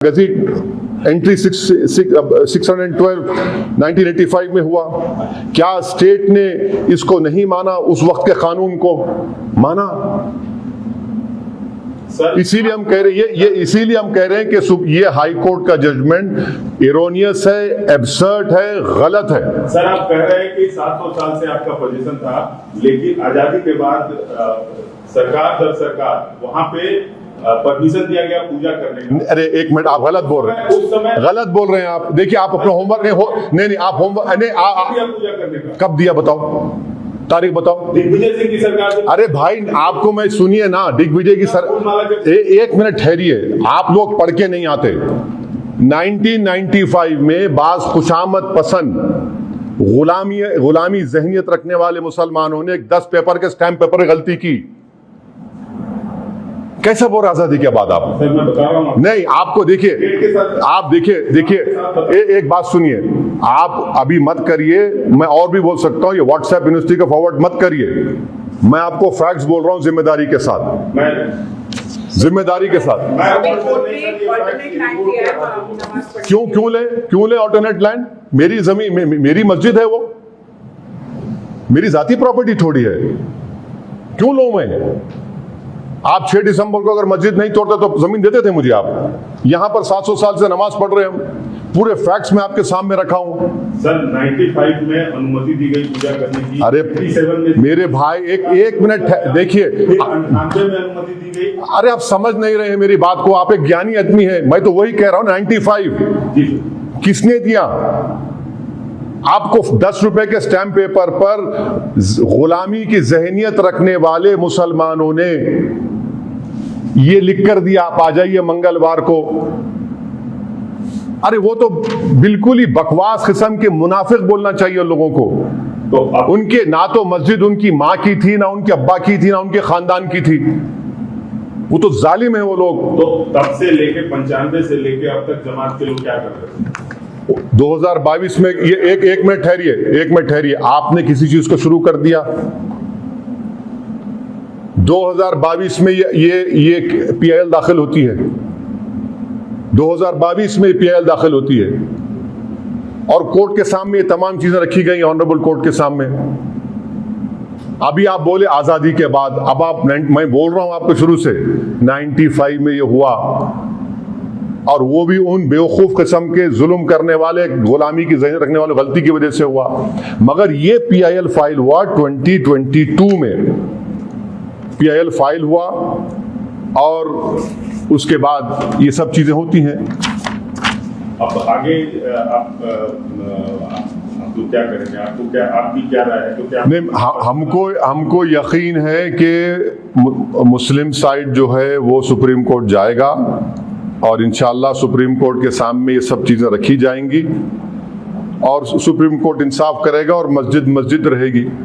गज़ीट entry 612 1985 में हुआ। क्या स्टेट ने इसको नहीं माना? उस वक्त के कानून को माना। इसीलिए हम कह रहे हैं इसीलिए हम कह रहे हैं कि ये हाई कोर्ट का जजमेंट एरोनियस है, एब्सर्ड है, गलत है। सर, आप कह रहे हैं कि 700 साल से आपका पोजीशन था, लेकिन आजादी के बाद सरकार दर सरकार वहां पे परमिशन दिया गया पूजा करने का। अरे एक मिनट, आप गलत बोल रहे हैं, उस समय गलत बोल रहे हैं आप। देखिए, आप अपना होमवर्क नहीं आप होमवर्क पूजा करने का कब दिया? बताओ, तारीख बताओ। दिग्विजय सिंह की सरकार से। अरे भाई, आपको मैं सुनिए ना, दिग्विजय की एक मिनट ठहरिए, आप लोग पढ़ के नहीं आते। 1995 में बाज खुशामद पसंद गुलामी जहनियत रखने वाले मुसलमानों ने 10 पेपर के स्टैम्प पेपर गलती की। कैसे बोल आजादी के बाद आप? सर, मैं बता रहा हूं नहीं, आपको देखिए, आप देखिए एक बात सुनिए, आप अभी मत करिए, मैं और भी बोल सकता हूं, ये व्हाट्सएप यूनिवर्सिटी का फॉरवर्ड मत करिए। मैं आपको फैक्ट्स बोल रहा हूं जिम्मेदारी के साथ, जिम्मेदारी के साथ। क्यों ले ऑल्टरनेट लैंड? मेरी जमीन, मेरी मस्जिद है, वो मेरी जाती प्रॉपर्टी थोड़ी है। क्यों लूं मैं? आप 6 दिसंबर को अगर मस्जिद नहीं तोड़ते तो जमीन देते थे मुझे आप। यहां पर 700 साल से नमाज पढ़ रहे हम, पूरे फैक्ट्स में आपके सामने रखा हूं। सर, 95 में अनुमति दी गई पूजा करने की। अरे मेरे भाई, एक मिनट देखिए, 98 में अनुमति दी गई। अरे आप समझ नहीं रहे हैं मेरी बात को, आप एक ज्ञानी आदमी है, मैं तो वही कह रहा हूं। 95 किसने दिया आपको? 10 रुपए के स्टैम्प पेपर पर गुलामी की जहनियत रखने वाले मुसलमानों ने ये लिख कर दिया, आप आ जाइए मंगलवार को। अरे वो तो बिल्कुल ही बकवास किस्म के मुनाफिक बोलना चाहिए लोगों को। तो उनके ना तो मस्जिद उनकी माँ की थी, ना उनके अब्बा की थी, ना उनके खानदान की थी। वो तो जालिम है वो लोग। तो तब से लेके 95 से लेके अब तक जमात के लोग क्या कर रहे थे? 2022 में ये एक मिनट ठहरिए, आपने किसी चीज को शुरू कर दिया। 2022 में ये पीआईएल दाखिल होती है, 2022 में पीआईएल दाखिल होती है, और कोर्ट के सामने ये तमाम चीजें रखी गई, ऑनरेबल कोर्ट के सामने। अभी आप बोले आजादी के बाद, अब आप, मैं बोल रहा हूं आपको शुरू से, 95 में ये हुआ, और वो भी उन बेवकूफ किस्म के जुल्म करने वाले, गुलामी की जहन रखने वाले गलती की वजह से हुआ। मगर ये पीआईएल फाइल हुआ 2022 में, पीआईएल फाइल हुआ, और उसके बाद ये सब चीजें होती हैं। अब आगे आप तो क्या करेंगे? आपकी क्या राय है? तो क्या नहीं, हमको यकीन है कि मुस्लिम साइड जो है वो सुप्रीम कोर्ट जाएगा, और इंशाअल्लाह सुप्रीम कोर्ट के सामने ये सब चीजें रखी जाएंगी, और सुप्रीम कोर्ट इंसाफ करेगा, और मस्जिद रहेगी।